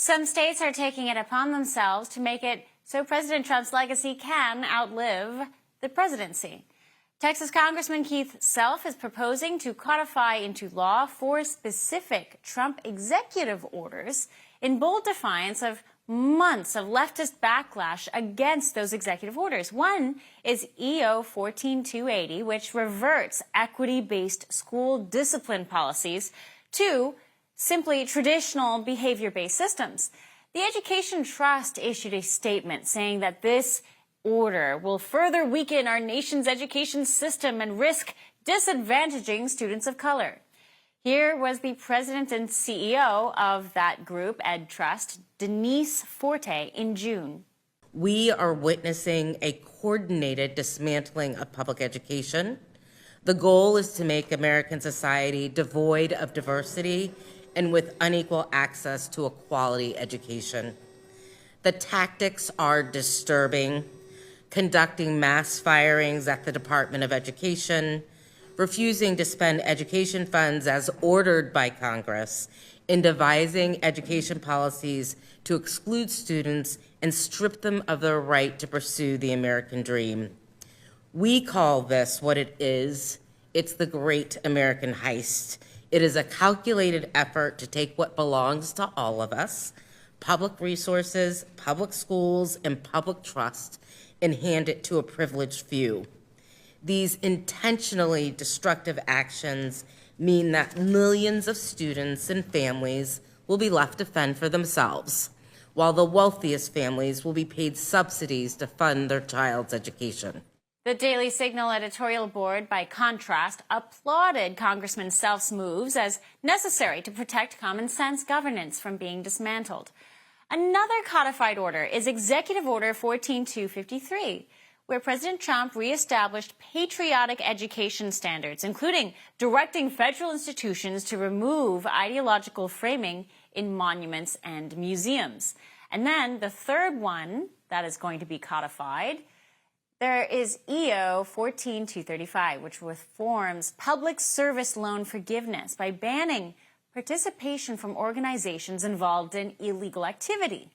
Some states are taking it upon themselves to make it so President Trump's legacy can outlive the presidency. Texas Congressman Keith Self is proposing to codify into law 4 specific Trump executive orders in bold defiance of months of leftist backlash against those executive orders. One is EO 14280, which reverts equity-based school discipline policies to simply traditional behavior-based systems. The Education Trust issued a statement saying that this order will further weaken our nation's education system and risk disadvantaging students of color. Here was the president and CEO of that group, Ed Trust, Denise Forte, in June. We are witnessing a coordinated dismantling of public education. The goal is to make American society devoid of diversity and with unequal access to a quality education. The tactics are disturbing: conducting mass firings at the Department of Education, refusing to spend education funds as ordered by Congress, and devising education policies to exclude students and strip them of their right to pursue the American dream. We call this what it is. It's the Great American Heist. It is a calculated effort to take what belongs to all of us, public resources, public schools, and public trust, and hand it to a privileged few. These intentionally destructive actions mean that millions of students and families will be left to fend for themselves, while the wealthiest families will be paid subsidies to fund their child's education. The Daily Signal editorial board, by contrast, applauded Congressman Self's moves as necessary to protect common sense governance from being dismantled. Another codified order is Executive Order 14253, where President Trump reestablished patriotic education standards, including directing federal institutions to remove ideological framing in monuments and museums. And then the third one that is going to be codified, there is EO 14235, which reforms public service loan forgiveness by banning participation from organizations involved in illegal activity.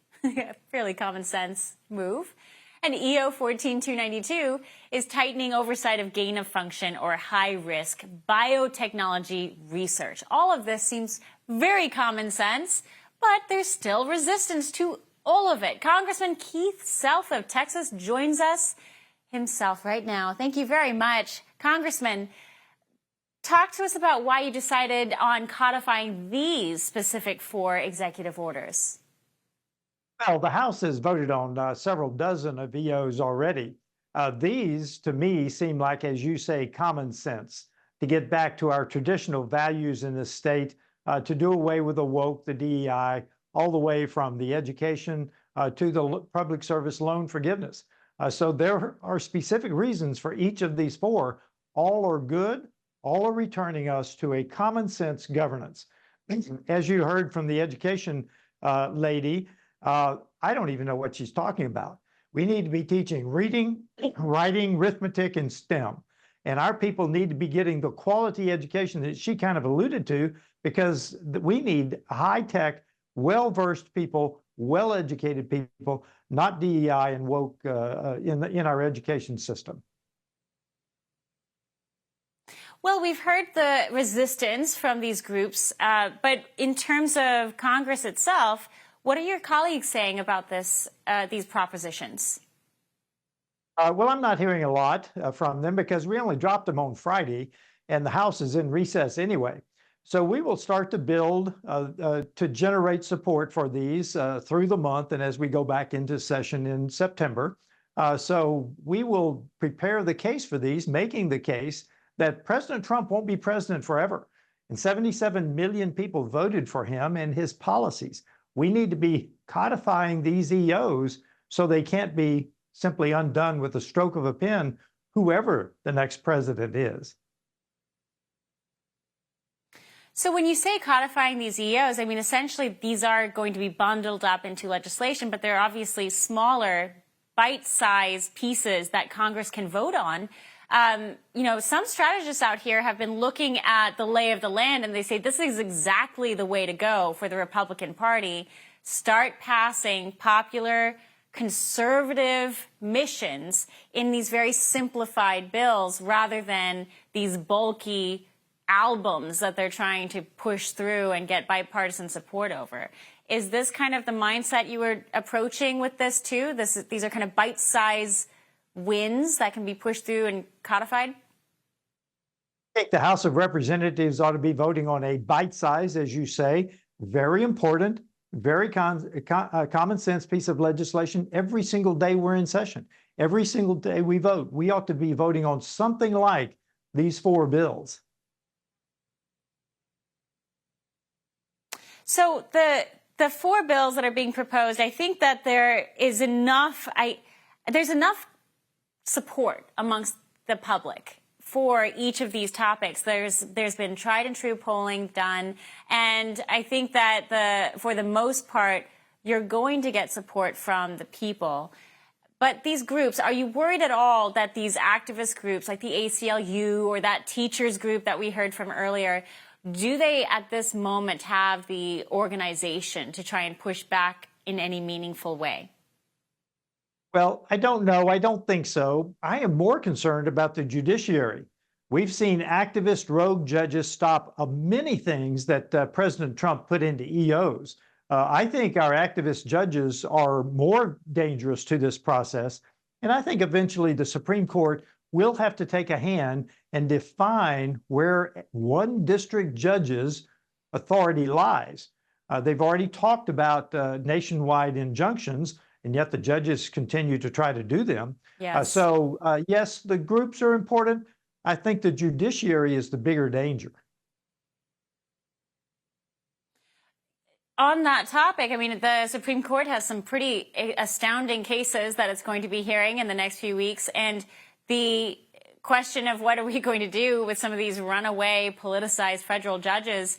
Fairly common sense move. And EO 14292 is tightening oversight of gain of function or high-risk biotechnology research. All of this seems very common sense, but there's still resistance to all of it. Congressman Keith Self of Texas joins us himself right now. Thank you very much. Congressman, talk to us about why you decided on codifying these specific 4 executive orders. Well, the House has voted on several dozen of EOs already. These, to me, seem like, as you say, common sense to get back to our traditional values in this state, to do away with the woke, the DEI, all the way from the education to the public service loan forgiveness. So there are specific reasons for each of these 4. All are good. All are returning us to a common sense governance. As you heard from the education lady, I don't even know what she's talking about. We need to be teaching reading, writing, arithmetic, and STEM. And our people need to be getting the quality education that she kind of alluded to, because we need high-tech, well-versed people, well-educated people, not DEI and woke in our education system. Well, we've heard the resistance from these groups, but in terms of Congress itself, what are your colleagues saying about these propositions? Well, I'm not hearing a lot from them because we only dropped them on Friday, and the House is in recess anyway. So we will start to build to generate support for these through the month and as we go back into session in September. So we will prepare the case for these, making the case that President Trump won't be president forever. And 77 million people voted for him and his policies. We need to be codifying these EOs so they can't be simply undone with a stroke of a pen, whoever the next president is. So when you say codifying these EOs, I mean, essentially these are going to be bundled up into legislation, but they're obviously smaller, bite-sized pieces that Congress can vote on. Some strategists out here have been looking at the lay of the land, and they say this is exactly the way to go for the Republican Party start passing popular conservative missions in these very simplified bills rather than these bulky albums that they're trying to push through and get bipartisan support over. Is this kind of the mindset you were approaching with this too? These are kind of bite-sized wins that can be pushed through and codified? I think the House of Representatives ought to be voting on a bite-size, as you say, very important, very common sense piece of legislation every single day we're in session. Every single day we vote. We ought to be voting on something like these 4 bills. So the 4 bills that are being proposed, I think that there's enough support amongst the public for each of these topics. There's been tried and true polling done, and I think that for the most part, you're going to get support from the people. But these groups, are you worried at all that these activist groups like the ACLU or that teachers group that we heard from earlier, do they at this moment have the organization to try and push back in any meaningful way? Well, I don't know. I don't think so. I am more concerned about the judiciary. We've seen activist rogue judges stop many things that President Trump put into EOs. I think our activist judges are more dangerous to this process. And I think eventually the Supreme Court will have to take a hand and define where one district judge's authority lies. They've already talked about nationwide injunctions, and yet the judges continue to try to do them. Yes. Yes, the groups are important. I think the judiciary is the bigger danger. On that topic, I mean, the Supreme Court has some pretty astounding cases that it's going to be hearing in the next few weeks. And the question of what are we going to do with some of these runaway politicized federal judges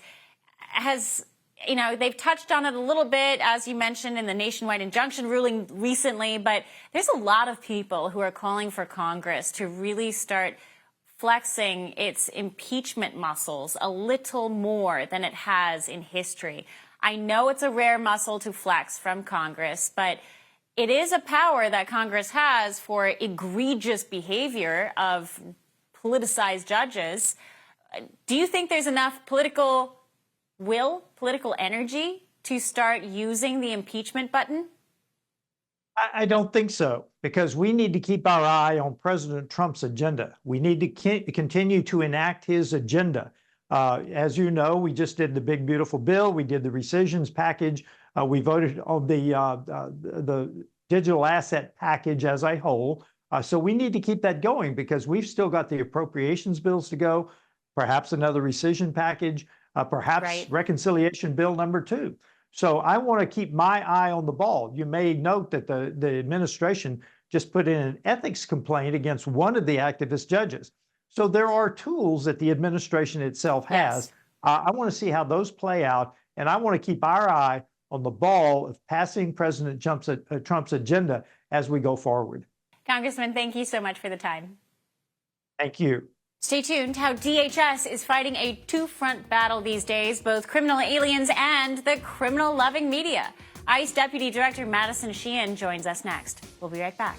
has, you know, they've touched on it a little bit, as you mentioned, in the nationwide injunction ruling recently. But there's a lot of people who are calling for Congress to really start flexing its impeachment muscles a little more than it has in history. I know it's a rare muscle to flex from Congress, but it is a power that Congress has for egregious behavior of politicized judges. Do you think there's enough political will, political energy to start using the impeachment button? I don't think so, because we need to keep our eye on President Trump's agenda. We need to continue to enact his agenda. As you know, we just did the big, beautiful bill. We did the rescissions package. We voted on the digital asset package as a whole. So we need to keep that going because we've still got the appropriations bills to go, perhaps another rescission package, perhaps reconciliation bill number 2. So I want to keep my eye on the ball. You may note that the administration just put in an ethics complaint against one of the activist judges. So there are tools that the administration itself has. Yes. I want to see how those play out, and I want to keep our eye on the ball of passing President Trump's agenda as we go forward. Congressman, thank you so much for the time. Thank you. Stay tuned. How DHS is fighting a two-front battle these days, both criminal aliens and the criminal-loving media. ICE Deputy Director Madison Sheehan joins us next. We'll be right back.